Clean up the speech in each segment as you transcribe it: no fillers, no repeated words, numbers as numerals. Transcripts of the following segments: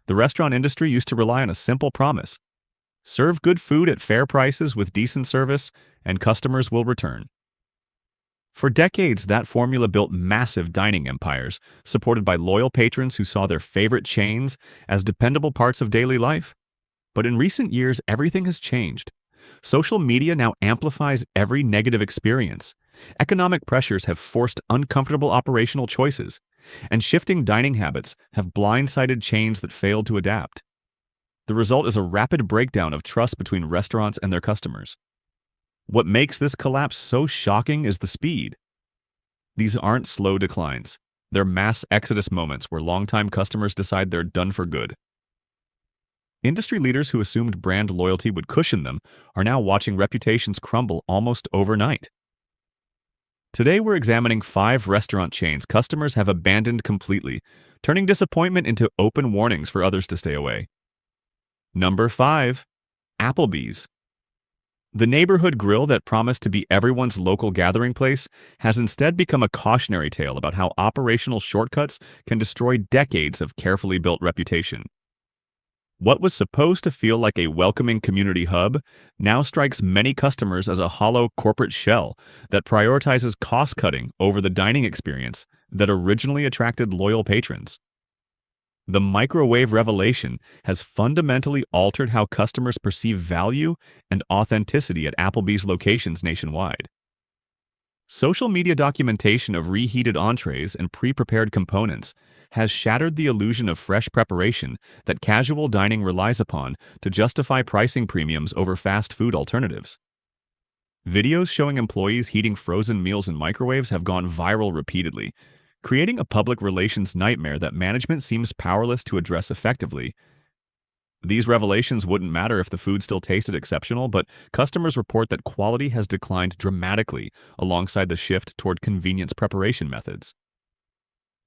The restaurant industry used to rely on a simple promise: serve good food at fair prices with decent service, and customers will return. For decades, that formula built massive dining empires, supported by loyal patrons who saw their favorite chains as dependable parts of daily life. But in recent years, everything has changed. Social media now amplifies every negative experience. Economic pressures have forced uncomfortable operational choices, and shifting dining habits have blindsided chains that failed to adapt. The result is a rapid breakdown of trust between restaurants and their customers. What makes this collapse so shocking is the speed. These aren't slow declines. They're mass exodus moments where longtime customers decide they're done for good. Industry leaders who assumed brand loyalty would cushion them are now watching reputations crumble almost overnight. Today we're examining 5 restaurant chains customers have abandoned completely, turning disappointment into open warnings for others to stay away. Number 5. Applebee's. The neighborhood grill that promised to be everyone's local gathering place has instead become a cautionary tale about how operational shortcuts can destroy decades of carefully built reputation. What was supposed to feel like a welcoming community hub now strikes many customers as a hollow corporate shell that prioritizes cost-cutting over the dining experience that originally attracted loyal patrons. The microwave revelation has fundamentally altered how customers perceive value and authenticity at Applebee's locations nationwide. Social media documentation of reheated entrees and pre-prepared components has shattered the illusion of fresh preparation that casual dining relies upon to justify pricing premiums over fast food alternatives. Videos showing employees heating frozen meals in microwaves have gone viral repeatedly, creating a public relations nightmare that management seems powerless to address effectively. These revelations wouldn't matter if the food still tasted exceptional, but customers report that quality has declined dramatically alongside the shift toward convenience preparation methods.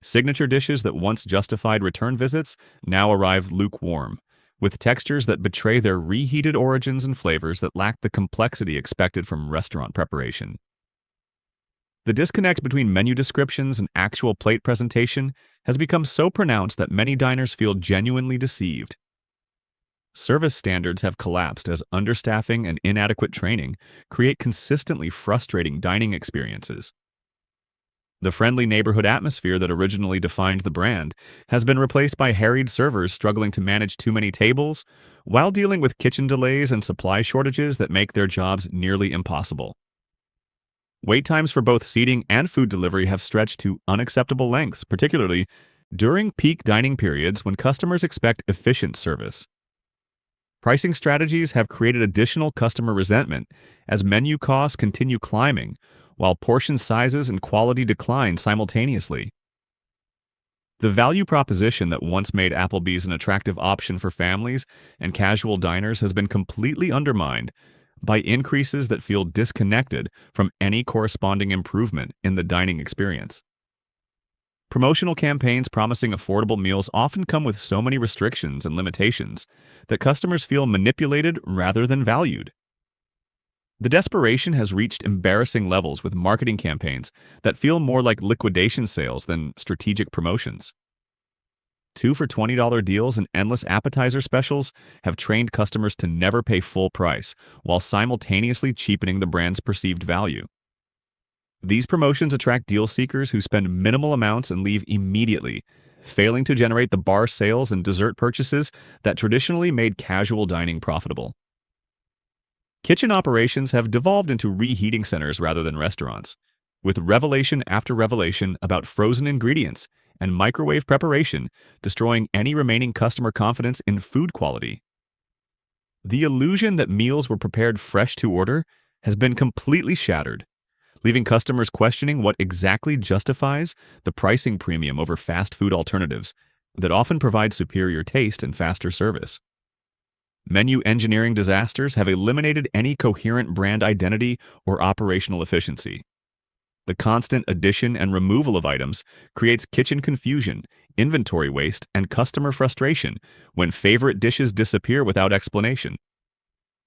Signature dishes that once justified return visits now arrive lukewarm, with textures that betray their reheated origins and flavors that lack the complexity expected from restaurant preparation. The disconnect between menu descriptions and actual plate presentation has become so pronounced that many diners feel genuinely deceived. Service standards have collapsed as understaffing and inadequate training create consistently frustrating dining experiences. The friendly neighborhood atmosphere that originally defined the brand has been replaced by harried servers struggling to manage too many tables while dealing with kitchen delays and supply shortages that make their jobs nearly impossible. Wait times for both seating and food delivery have stretched to unacceptable lengths, particularly during peak dining periods when customers expect efficient service. Pricing strategies have created additional customer resentment as menu costs continue climbing, while portion sizes and quality decline simultaneously. The value proposition that once made Applebee's an attractive option for families and casual diners has been completely undermined by increases that feel disconnected from any corresponding improvement in the dining experience. Promotional campaigns promising affordable meals often come with so many restrictions and limitations that customers feel manipulated rather than valued. The desperation has reached embarrassing levels with marketing campaigns that feel more like liquidation sales than strategic promotions. 2 for $20 deals and endless appetizer specials have trained customers to never pay full price while simultaneously cheapening the brand's perceived value. These promotions attract deal seekers who spend minimal amounts and leave immediately, failing to generate the bar sales and dessert purchases that traditionally made casual dining profitable. Kitchen operations have devolved into reheating centers rather than restaurants, with revelation after revelation about frozen ingredients and microwave preparation destroying any remaining customer confidence in food quality. The illusion that meals were prepared fresh to order has been completely shattered, leaving customers questioning what exactly justifies the pricing premium over fast food alternatives that often provide superior taste and faster service. Menu engineering disasters have eliminated any coherent brand identity or operational efficiency. The constant addition and removal of items creates kitchen confusion, inventory waste, and customer frustration when favorite dishes disappear without explanation.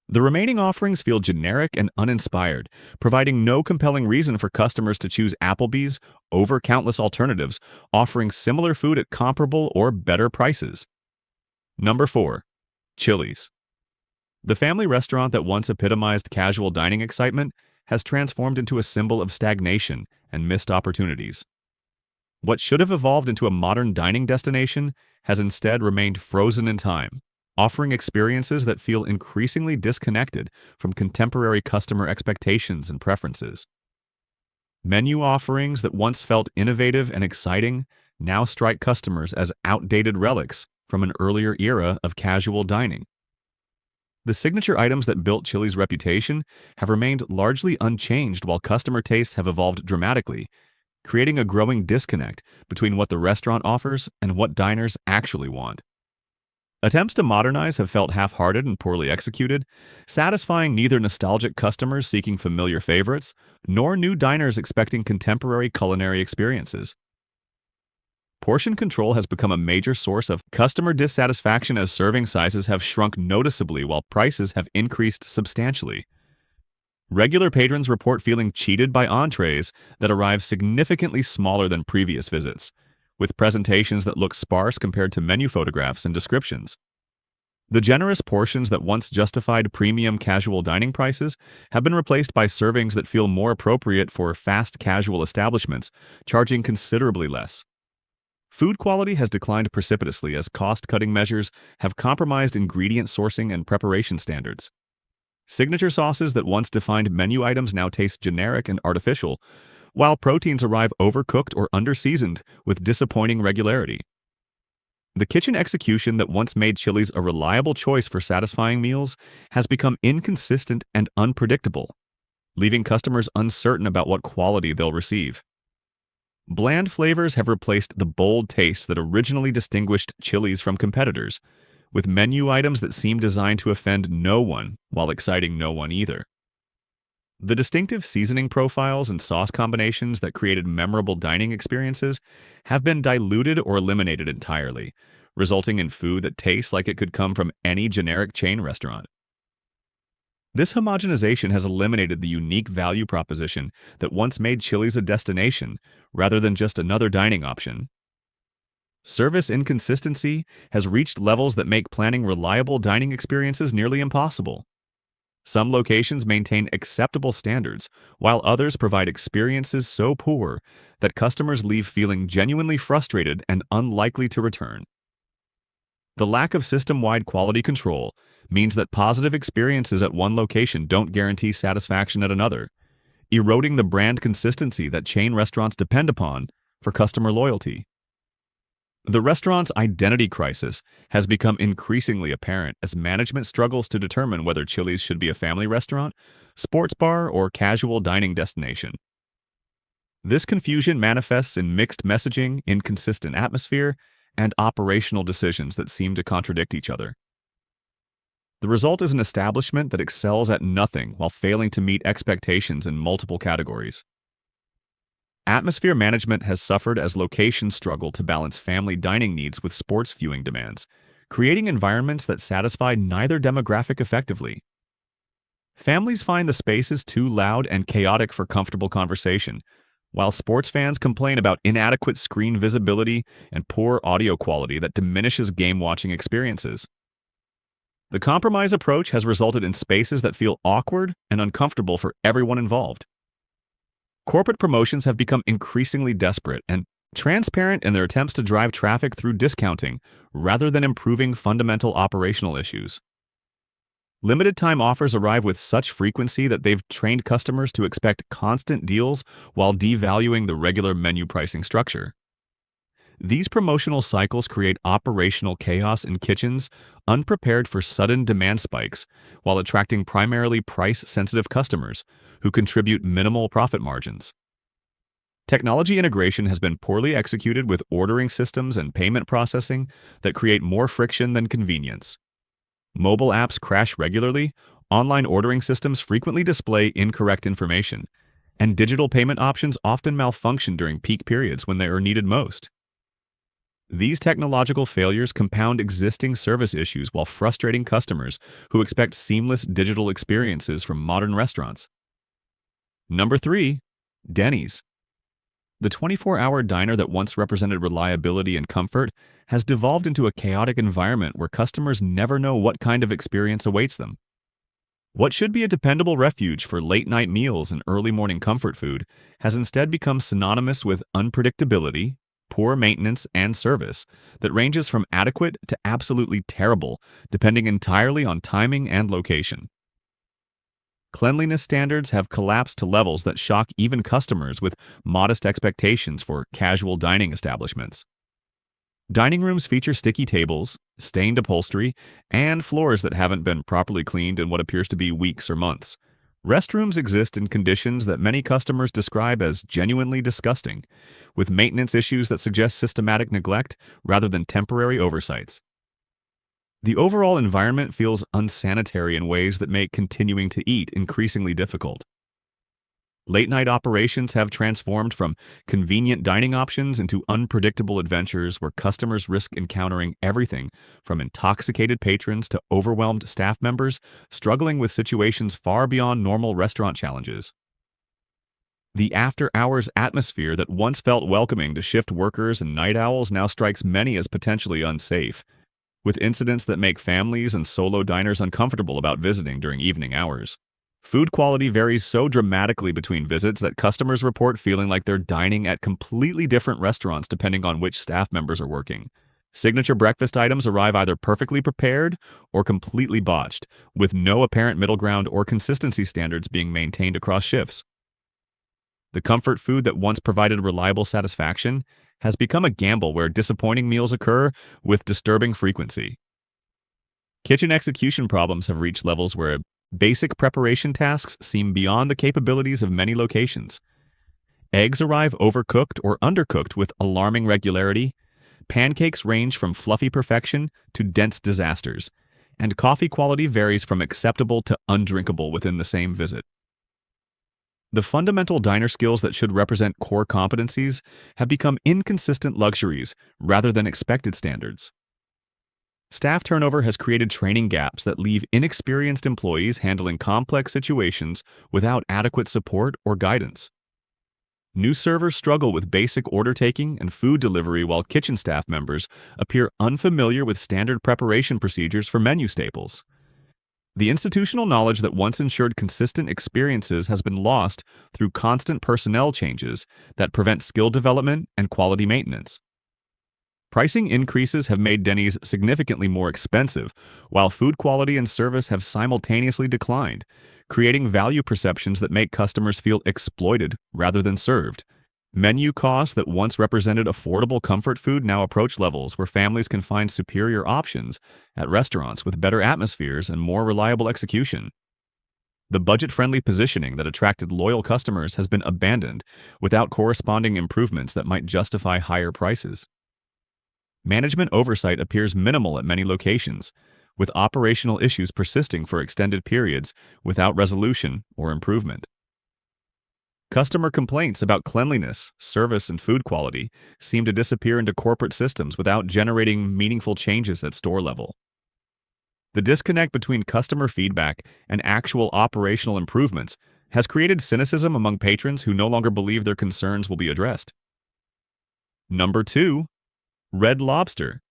The remaining offerings feel generic and uninspired, providing no compelling reason for customers to choose Applebee's over countless alternatives offering similar food at comparable or better prices. Number 4. Chili's. The family restaurant that once epitomized casual dining excitement has transformed into a symbol of stagnation and missed opportunities. What should have evolved into a modern dining destination has instead remained frozen in time, offering experiences that feel increasingly disconnected from contemporary customer expectations and preferences. Menu offerings that once felt innovative and exciting now strike customers as outdated relics from an earlier era of casual dining. The signature items that built Chili's reputation have remained largely unchanged while customer tastes have evolved dramatically, creating a growing disconnect between what the restaurant offers and what diners actually want. Attempts to modernize have felt half-hearted and poorly executed, satisfying neither nostalgic customers seeking familiar favorites nor new diners expecting contemporary culinary experiences. Portion control has become a major source of customer dissatisfaction as serving sizes have shrunk noticeably while prices have increased substantially. Regular patrons report feeling cheated by entrees that arrive significantly smaller than previous visits, with presentations that look sparse compared to menu photographs and descriptions. The generous portions that once justified premium casual dining prices have been replaced by servings that feel more appropriate for fast casual establishments, charging considerably less. Food quality has declined precipitously as cost-cutting measures have compromised ingredient sourcing and preparation standards. Signature sauces that once defined menu items now taste generic and artificial, while proteins arrive overcooked or underseasoned with disappointing regularity. The kitchen execution that once made Chili's a reliable choice for satisfying meals has become inconsistent and unpredictable, leaving customers uncertain about what quality they'll receive. Bland flavors have replaced the bold tastes that originally distinguished Chili's from competitors, with menu items that seem designed to offend no one while exciting no one either. The distinctive seasoning profiles and sauce combinations that created memorable dining experiences have been diluted or eliminated entirely, resulting in food that tastes like it could come from any generic chain restaurant. This homogenization has eliminated the unique value proposition that once made Chili's a destination rather than just another dining option. Service inconsistency has reached levels that make planning reliable dining experiences nearly impossible. Some locations maintain acceptable standards, while others provide experiences so poor that customers leave feeling genuinely frustrated and unlikely to return. The lack of system-wide quality control means that positive experiences at one location don't guarantee satisfaction at another, eroding the brand consistency that chain restaurants depend upon for customer loyalty. The restaurant's identity crisis has become increasingly apparent as management struggles to determine whether Chili's should be a family restaurant, sports bar, or casual dining destination. This confusion manifests in mixed messaging, inconsistent atmosphere, and operational decisions that seem to contradict each other. The result is an establishment that excels at nothing while failing to meet expectations in multiple categories. Atmosphere management has suffered as locations struggle to balance family dining needs with sports viewing demands, creating environments that satisfy neither demographic effectively. Families find the spaces too loud and chaotic for comfortable conversation, while sports fans complain about inadequate screen visibility and poor audio quality that diminishes game-watching experiences. The compromise approach has resulted in spaces that feel awkward and uncomfortable for everyone involved. Corporate promotions have become increasingly desperate and transparent in their attempts to drive traffic through discounting rather than improving fundamental operational issues. Limited-time offers arrive with such frequency that they've trained customers to expect constant deals while devaluing the regular menu pricing structure. These promotional cycles create operational chaos in kitchens unprepared for sudden demand spikes while attracting primarily price-sensitive customers who contribute minimal profit margins. Technology integration has been poorly executed with ordering systems and payment processing that create more friction than convenience. Mobile apps crash regularly, online ordering systems frequently display incorrect information, and digital payment options often malfunction during peak periods when they are needed most. These technological failures compound existing service issues while frustrating customers who expect seamless digital experiences from modern restaurants. Number 3. Denny's. The 24-hour diner that once represented reliability and comfort has devolved into a chaotic environment where customers never know what kind of experience awaits them. What should be a dependable refuge for late-night meals and early morning comfort food has instead become synonymous with unpredictability, poor maintenance, and service that ranges from adequate to absolutely terrible, depending entirely on timing and location. Cleanliness standards have collapsed to levels that shock even customers with modest expectations for casual dining establishments. Dining rooms feature sticky tables, stained upholstery, and floors that haven't been properly cleaned in what appears to be weeks or months. Restrooms exist in conditions that many customers describe as genuinely disgusting, with maintenance issues that suggest systematic neglect rather than temporary oversights. The overall environment feels unsanitary in ways that make continuing to eat increasingly difficult. Late-night operations have transformed from convenient dining options into unpredictable adventures where customers risk encountering everything from intoxicated patrons to overwhelmed staff members struggling with situations far beyond normal restaurant challenges. The after-hours atmosphere that once felt welcoming to shift workers and night owls now strikes many as potentially unsafe, with incidents that make families and solo diners uncomfortable about visiting during evening hours. Food quality varies so dramatically between visits that customers report feeling like they're dining at completely different restaurants depending on which staff members are working. Signature breakfast items arrive either perfectly prepared or completely botched, with no apparent middle ground or consistency standards being maintained across shifts. The comfort food that once provided reliable satisfaction has become a gamble where disappointing meals occur with disturbing frequency. Kitchen execution problems have reached levels where basic preparation tasks seem beyond the capabilities of many locations. Eggs arrive overcooked or undercooked with alarming regularity, pancakes range from fluffy perfection to dense disasters, and coffee quality varies from acceptable to undrinkable within the same visit. The fundamental diner skills that should represent core competencies have become inconsistent luxuries rather than expected standards. Staff turnover has created training gaps that leave inexperienced employees handling complex situations without adequate support or guidance. New servers struggle with basic order taking and food delivery while kitchen staff members appear unfamiliar with standard preparation procedures for menu staples. The institutional knowledge that once ensured consistent experiences has been lost through constant personnel changes that prevent skill development and quality maintenance. Pricing increases have made Denny's significantly more expensive, while food quality and service have simultaneously declined, creating value perceptions that make customers feel exploited rather than served. Menu costs that once represented affordable comfort food now approach levels where families can find superior options at restaurants with better atmospheres and more reliable execution. The budget-friendly positioning that attracted loyal customers has been abandoned without corresponding improvements that might justify higher prices. Management oversight appears minimal at many locations, with operational issues persisting for extended periods without resolution or improvement. Customer complaints about cleanliness, service, and food quality seem to disappear into corporate systems without generating meaningful changes at store level. The disconnect between customer feedback and actual operational improvements has created cynicism among patrons who no longer believe their concerns will be addressed. Number 2. Red Lobster.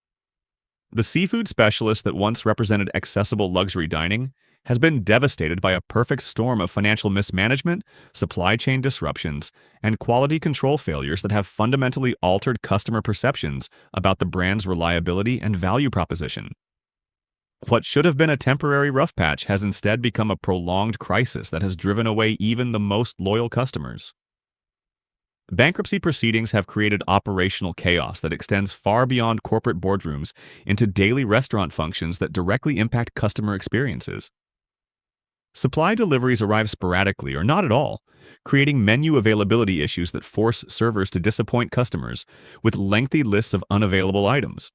The seafood specialist that once represented accessible luxury dining has been devastated by a perfect storm of financial mismanagement, supply chain disruptions, and quality control failures that have fundamentally altered customer perceptions about the brand's reliability and value proposition. What should have been a temporary rough patch has instead become a prolonged crisis that has driven away even the most loyal customers. Bankruptcy proceedings have created operational chaos that extends far beyond corporate boardrooms into daily restaurant functions that directly impact customer experiences. Supply deliveries arrive sporadically or not at all, creating menu availability issues that force servers to disappoint customers with lengthy lists of unavailable items.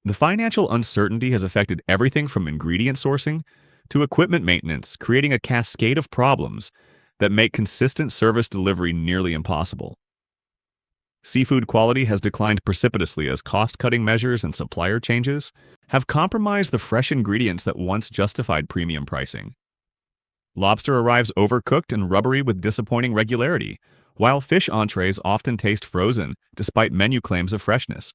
The financial uncertainty has affected everything from ingredient sourcing to equipment maintenance, creating a cascade of problems that make consistent service delivery nearly impossible. Seafood quality has declined precipitously as cost-cutting measures and supplier changes have compromised the fresh ingredients that once justified premium pricing. Lobster arrives overcooked and rubbery with disappointing regularity, while fish entrees often taste frozen despite menu claims of freshness.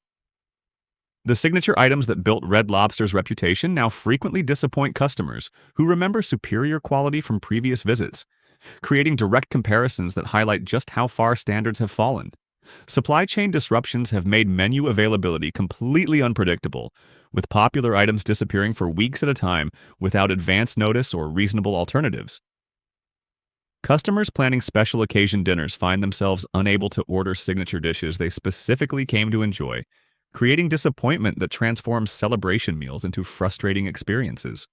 The signature items that built Red Lobster's reputation now frequently disappoint customers who remember superior quality from previous visits, creating direct comparisons that highlight just how far standards have fallen. Supply chain disruptions have made menu availability completely unpredictable, with popular items disappearing for weeks at a time without advance notice or reasonable alternatives. Customers planning special occasion dinners find themselves unable to order signature dishes they specifically came to enjoy, creating disappointment that transforms celebration meals into frustrating experiences.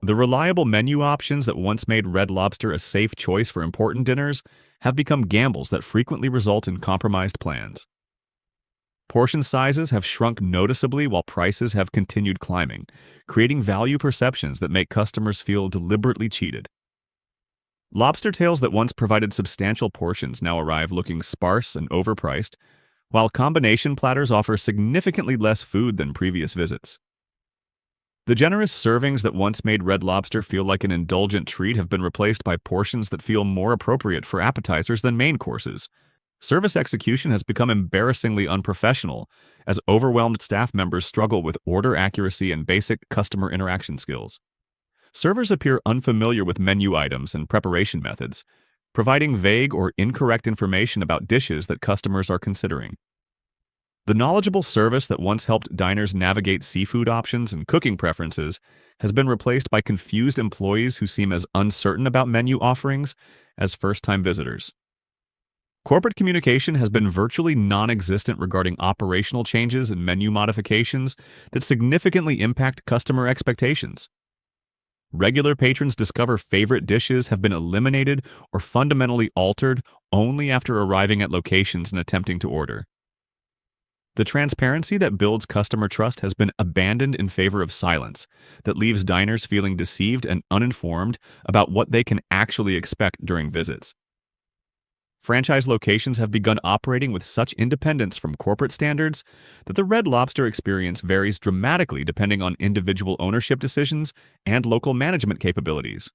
The reliable menu options that once made Red Lobster a safe choice for important dinners have become gambles that frequently result in compromised plans. Portion sizes have shrunk noticeably while prices have continued climbing, creating value perceptions that make customers feel deliberately cheated. Lobster tails that once provided substantial portions now arrive looking sparse and overpriced, while combination platters offer significantly less food than previous visits. The generous servings that once made Red Lobster feel like an indulgent treat have been replaced by portions that feel more appropriate for appetizers than main courses. Service execution has become embarrassingly unprofessional as overwhelmed staff members struggle with order accuracy and basic customer interaction skills. Servers appear unfamiliar with menu items and preparation methods, providing vague or incorrect information about dishes that customers are considering. The knowledgeable service that once helped diners navigate seafood options and cooking preferences has been replaced by confused employees who seem as uncertain about menu offerings as first-time visitors. Corporate communication has been virtually non-existent regarding operational changes and menu modifications that significantly impact customer expectations. Regular patrons discover favorite dishes have been eliminated or fundamentally altered only after arriving at locations and attempting to order. The transparency that builds customer trust has been abandoned in favor of silence that leaves diners feeling deceived and uninformed about what they can actually expect during visits. Franchise locations have begun operating with such independence from corporate standards that the Red Lobster experience varies dramatically depending on individual ownership decisions and local management capabilities.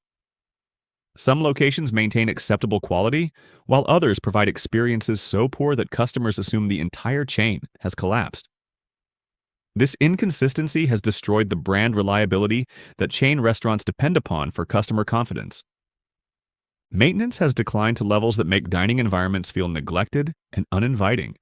Some locations maintain acceptable quality, while others provide experiences so poor that customers assume the entire chain has collapsed. This inconsistency has destroyed the brand reliability that chain restaurants depend upon for customer confidence. Maintenance has declined to levels that make dining environments feel neglected and uninviting.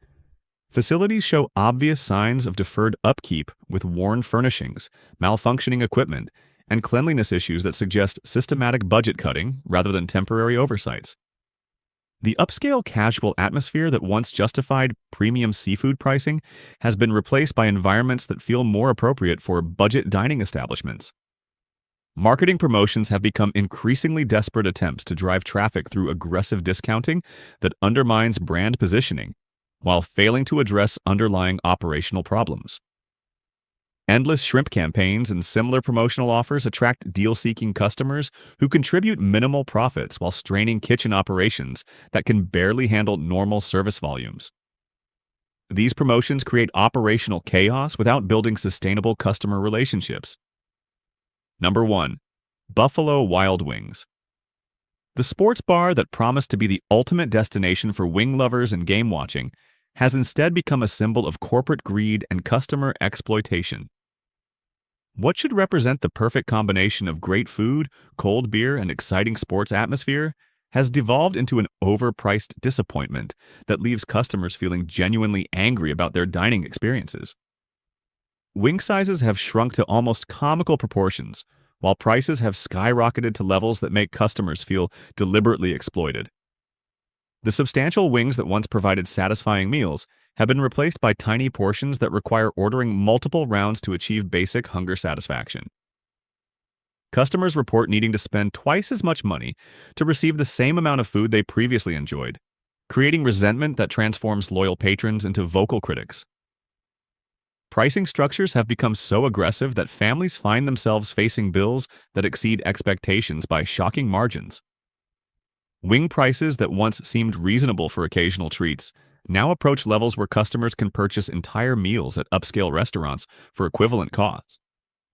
Facilities show obvious signs of deferred upkeep with worn furnishings, malfunctioning equipment, and cleanliness issues that suggest systematic budget cutting rather than temporary oversights. The upscale casual atmosphere that once justified premium seafood pricing has been replaced by environments that feel more appropriate for budget dining establishments. Marketing promotions have become increasingly desperate attempts to drive traffic through aggressive discounting that undermines brand positioning, while failing to address underlying operational problems. Endless shrimp campaigns and similar promotional offers attract deal-seeking customers who contribute minimal profits while straining kitchen operations that can barely handle normal service volumes. These promotions create operational chaos without building sustainable customer relationships. Number 1. Buffalo Wild Wings. The sports bar that promised to be the ultimate destination for wing lovers and game watching has instead become a symbol of corporate greed and customer exploitation. What should represent the perfect combination of great food, cold beer, and exciting sports atmosphere has devolved into an overpriced disappointment that leaves customers feeling genuinely angry about their dining experiences. Wing sizes have shrunk to almost comical proportions, while prices have skyrocketed to levels that make customers feel deliberately exploited. The substantial wings that once provided satisfying meals have been replaced by tiny portions that require ordering multiple rounds to achieve basic hunger satisfaction. Customers report needing to spend twice as much money to receive the same amount of food they previously enjoyed, creating resentment that transforms loyal patrons into vocal critics. Pricing structures have become so aggressive that families find themselves facing bills that exceed expectations by shocking margins. Wing prices that once seemed reasonable for occasional treats now approach levels where customers can purchase entire meals at upscale restaurants for equivalent costs.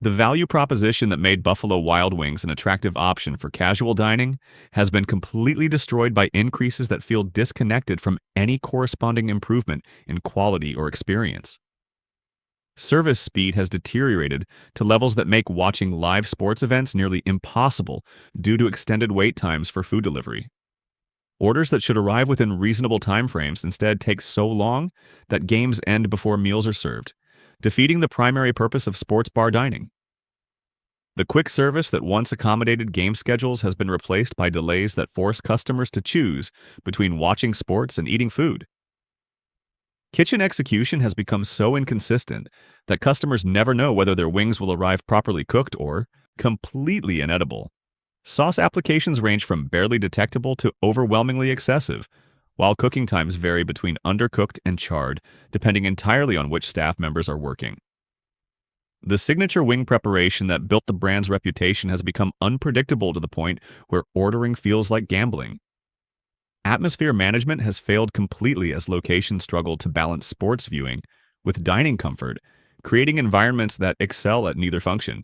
The value proposition that made Buffalo Wild Wings an attractive option for casual dining has been completely destroyed by increases that feel disconnected from any corresponding improvement in quality or experience. Service speed has deteriorated to levels that make watching live sports events nearly impossible due to extended wait times for food delivery. Orders that should arrive within reasonable timeframes instead take so long that games end before meals are served, defeating the primary purpose of sports bar dining. The quick service that once accommodated game schedules has been replaced by delays that force customers to choose between watching sports and eating food. Kitchen execution has become so inconsistent that customers never know whether their wings will arrive properly cooked or completely inedible. Sauce applications range from barely detectable to overwhelmingly excessive, while cooking times vary between undercooked and charred, depending entirely on which staff members are working. The signature wing preparation that built the brand's reputation has become unpredictable to the point where ordering feels like gambling. Atmosphere management has failed completely as locations struggle to balance sports viewing with dining comfort, creating environments that excel at neither function.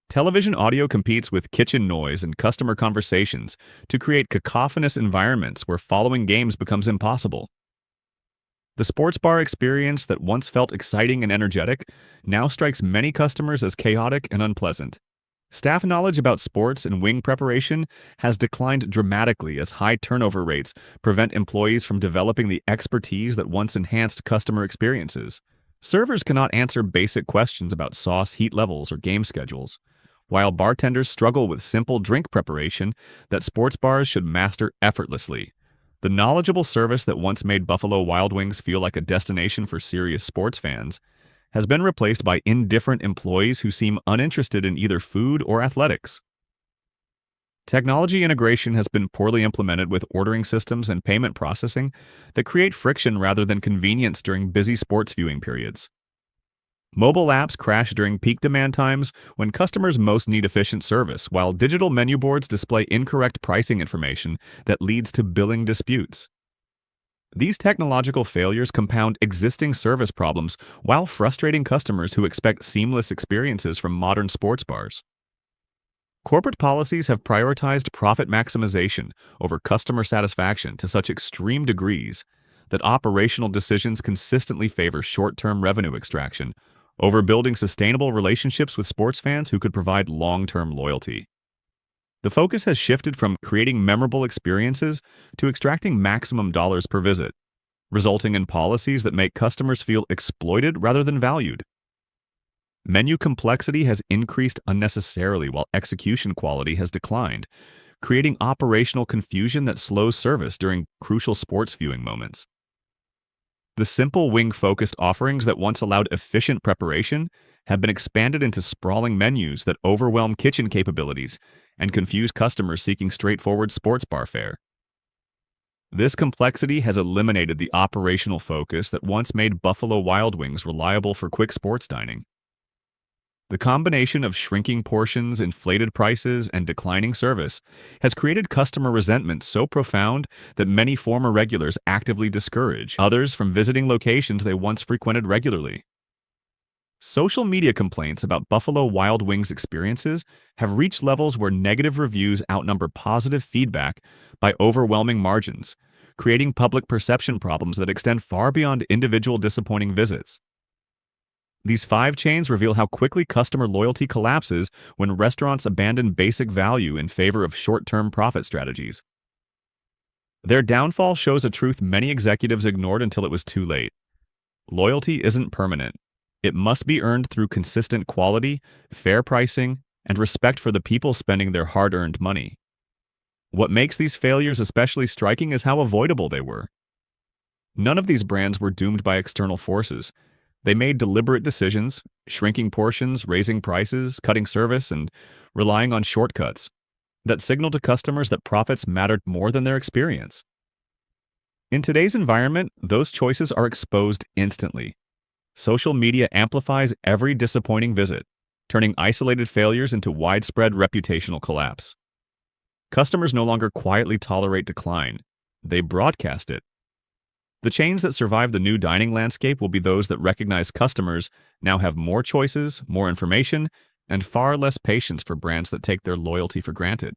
Television audio competes with kitchen noise and customer conversations to create cacophonous environments where following games becomes impossible. The sports bar experience that once felt exciting and energetic now strikes many customers as chaotic and unpleasant. Staff knowledge about sports and wing preparation has declined dramatically as high turnover rates prevent employees from developing the expertise that once enhanced customer experiences. Servers cannot answer basic questions about sauce, heat levels, or game schedules, while bartenders struggle with simple drink preparation that sports bars should master effortlessly. The knowledgeable service that once made Buffalo Wild Wings feel like a destination for serious sports fans has been replaced by indifferent employees who seem uninterested in either food or athletics. Technology integration has been poorly implemented with ordering systems and payment processing that create friction rather than convenience during busy sports viewing periods. Mobile apps crash during peak demand times when customers most need efficient service, while digital menu boards display incorrect pricing information that leads to billing disputes. These technological failures compound existing service problems while frustrating customers who expect seamless experiences from modern sports bars. Corporate policies have prioritized profit maximization over customer satisfaction to such extreme degrees that operational decisions consistently favor short-term revenue extraction over building sustainable relationships with sports fans who could provide long-term loyalty. The focus has shifted from creating memorable experiences to extracting maximum dollars per visit, resulting in policies that make customers feel exploited rather than valued. Menu complexity has increased unnecessarily while execution quality has declined, creating operational confusion that slows service during crucial sports viewing moments. The simple wing-focused offerings that once allowed efficient preparation have been expanded into sprawling menus that overwhelm kitchen capabilities and confuse customers seeking straightforward sports bar fare. This complexity has eliminated the operational focus that once made Buffalo Wild Wings reliable for quick sports dining. The combination of shrinking portions, inflated prices, and declining service has created customer resentment so profound that many former regulars actively discourage others from visiting locations they once frequented regularly. Social media complaints about Buffalo Wild Wings experiences have reached levels where negative reviews outnumber positive feedback by overwhelming margins, creating public perception problems that extend far beyond individual disappointing visits. These 5 chains reveal how quickly customer loyalty collapses when restaurants abandon basic value in favor of short-term profit strategies. Their downfall shows a truth many executives ignored until it was too late. Loyalty isn't permanent. It must be earned through consistent quality, fair pricing, and respect for the people spending their hard-earned money. What makes these failures especially striking is how avoidable they were. None of these brands were doomed by external forces. They made deliberate decisions, shrinking portions, raising prices, cutting service, and relying on shortcuts that signaled to customers that profits mattered more than their experience. In today's environment, those choices are exposed instantly. Social media amplifies every disappointing visit, turning isolated failures into widespread reputational collapse. Customers no longer quietly tolerate decline. They broadcast it. The chains that survive the new dining landscape will be those that recognize customers now have more choices, more information, and far less patience for brands that take their loyalty for granted.